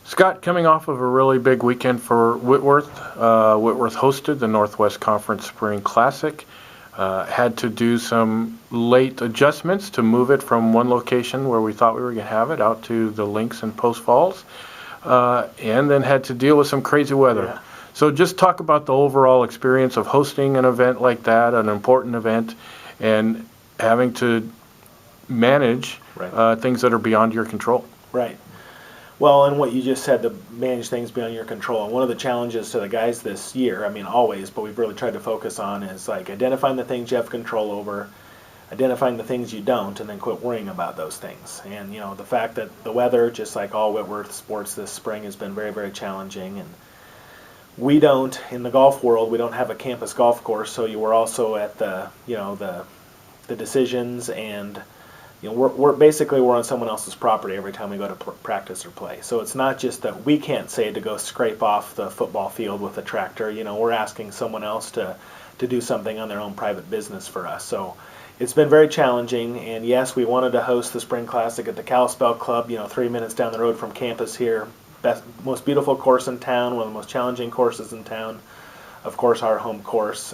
Scott, coming off of a really big weekend for Whitworth, Whitworth hosted the Northwest Conference Spring Classic. Had to do some late adjustments to move it from one location where we thought we were going to have it out to the links in Post Falls, and then had to deal with some crazy weather. Yeah. So just talk about the overall experience of hosting an event like that, an important event, and having to manage Right. things that are beyond your control. Right. Well, and what you just said, to manage things beyond your control. And one of the challenges to the guys this year, I mean, always, but we've really tried to focus on is like identifying the things you have control over, identifying the things you don't, and then quit worrying about those things. And, the fact that the weather, just like all Whitworth sports this spring, has been very, very challenging. And we don't, in the golf world, we don't have a campus golf course, so you were also at the decisions, and we're on someone else's property every time we go to practice or play. So it's not just that we can't say to go scrape off the football field with a tractor. We're asking someone else to do something on their own private business for us. So it's been very challenging. And yes, we wanted to host the Spring Classic at the Kalispell Club, 3 minutes down the road from campus here. Most beautiful course in town, one of the most challenging courses in town. Of course, our home course.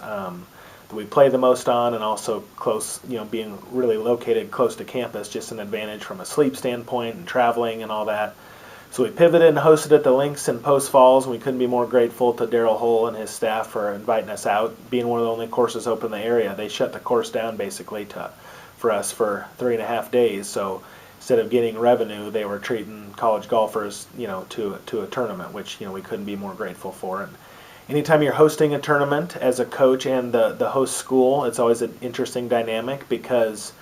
That we play the most on, and also close, being really located close to campus, just an advantage from a sleep standpoint and traveling and all that. So we pivoted and hosted at the links in Post Falls, and we couldn't be more grateful to Daryl Hull and his staff for inviting us out. Being one of the only courses open in the area, they shut the course down basically for us for 3.5 days. So instead of getting revenue, they were treating college golfers, to a tournament, which we couldn't be more grateful for. And anytime you're hosting a tournament as a coach and the host school, it's always an interesting dynamic because,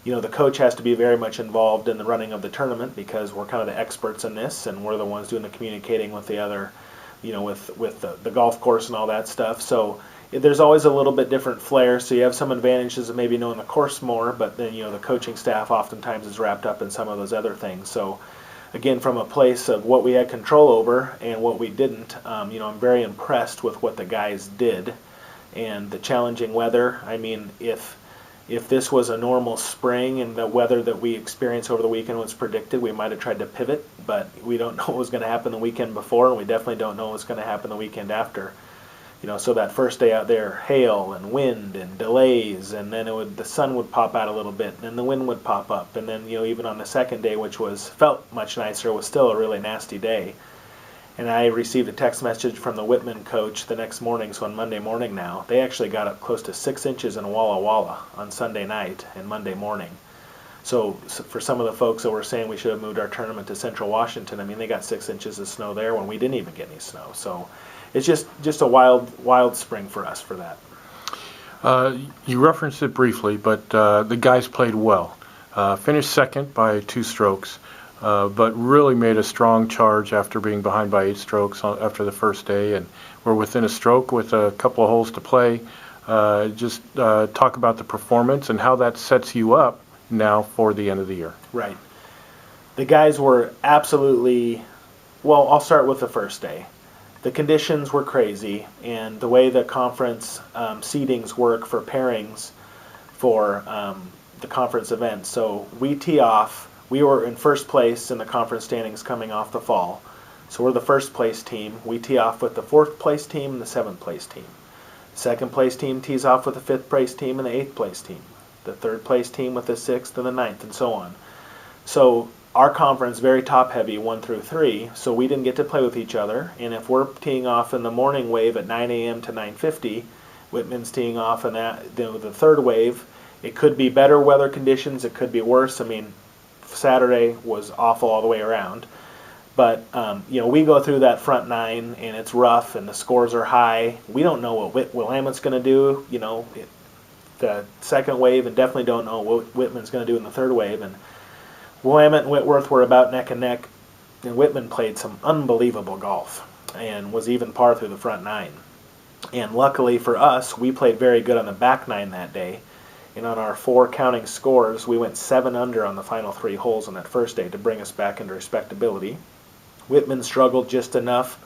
the coach has to be very much involved in the running of the tournament because we're kind of the experts in this, and we're the ones doing the communicating with the other, with the golf course and all that stuff. So there's always a little bit different flair. So you have some advantages of maybe knowing the course more, but then, the coaching staff oftentimes is wrapped up in some of those other things. So again, from a place of what we had control over and what we didn't, I'm very impressed with what the guys did. And the challenging weather, I mean, if this was a normal spring and the weather that we experienced over the weekend was predicted, we might have tried to pivot, but we don't know what was going to happen the weekend before, and we definitely don't know what's going to happen the weekend after. So that first day out there, hail and wind and delays, and then the sun would pop out a little bit, and then the wind would pop up, and then even on the second day, which felt much nicer, was still a really nasty day. And I received a text message from the Whitman coach the next morning, so on Monday morning now, they actually got up close to 6 inches in Walla Walla on Sunday night and Monday morning. So for some of the folks that were saying we should have moved our tournament to Central Washington, I mean, they got 6 inches of snow there when we didn't even get any snow. So it's just a wild spring for us for that. You referenced it briefly, but the guys played well. Finished second by 2 strokes, but really made a strong charge after being behind by 8 strokes after the first day, and we're within a stroke with a couple of holes to play. Just talk about the performance and how that sets you up now for the end of the year. Right. The guys were absolutely, well, I'll start with the first day. The conditions were crazy, and the way the conference seedings work for pairings for the conference event. So we tee off. We were in first place in the conference standings coming off the fall. So we're the first place team. We tee off with the 4th place team and the 7th place team. The 2nd place team tees off with the 5th place team and the 8th place team. The 3rd place team with the 6th and the 9th, and so on. So our conference, very top heavy, 1 through 3, so we didn't get to play with each other. And if we're teeing off in the morning wave at 9 a.m. to 9:50, Whitman's teeing off in the third wave. It could be better weather conditions, it could be worse. I mean, Saturday was awful all the way around. But, we go through that front 9, and it's rough, and the scores are high. We don't know what Willamette's going to do, the second wave, and definitely don't know what Whitman's going to do in the third wave. And Willamette and Whitworth were about neck and neck, and Whitman played some unbelievable golf and was even par through the front 9. And luckily for us, we played very good on the back 9 that day. And on our 4 counting scores, we went 7 under on the final 3 holes on that first day to bring us back into respectability. Whitman struggled just enough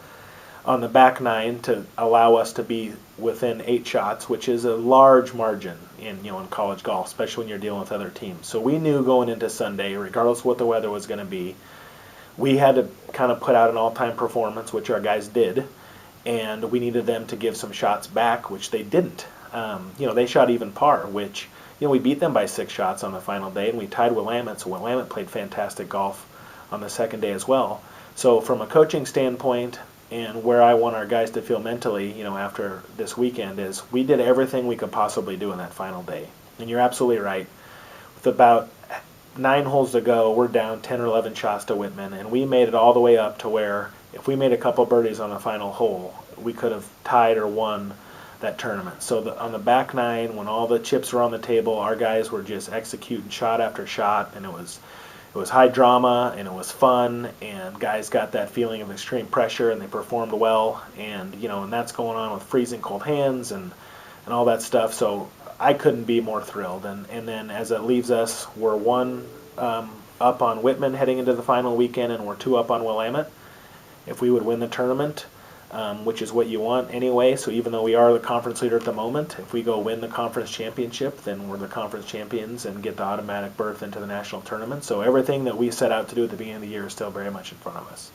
on the back 9 to allow us to be within 8 shots, which is a large margin in college golf, especially when you're dealing with other teams. So we knew going into Sunday, regardless of what the weather was going to be, we had to kind of put out an all-time performance, which our guys did, and we needed them to give some shots back, which they didn't. They shot even par, which, we beat them by 6 shots on the final day, and we tied Willamette, so Willamette played fantastic golf on the second day as well. So from a coaching standpoint, and where I want our guys to feel mentally, after this weekend, is we did everything we could possibly do in that final day. And you're absolutely right. With about 9 holes to go, we're down 10 or 11 shots to Whitman, and we made it all the way up to where if we made a couple birdies on the final hole, we could have tied or won that tournament. So on the back 9, when all the chips were on the table, our guys were just executing shot after shot, and it was high drama, and it was fun, and guys got that feeling of extreme pressure, and they performed well, and and that's going on with freezing cold hands and all that stuff. So I couldn't be more thrilled. And then as it leaves us, we're 1 up on Whitman heading into the final weekend, and we're 2 up on Willamette. If we would win the tournament, which is what you want anyway, so even though we are the conference leader at the moment, if we go win the conference championship, then we're the conference champions and get the automatic berth into the national tournament. So everything that we set out to do at the beginning of the year is still very much in front of us.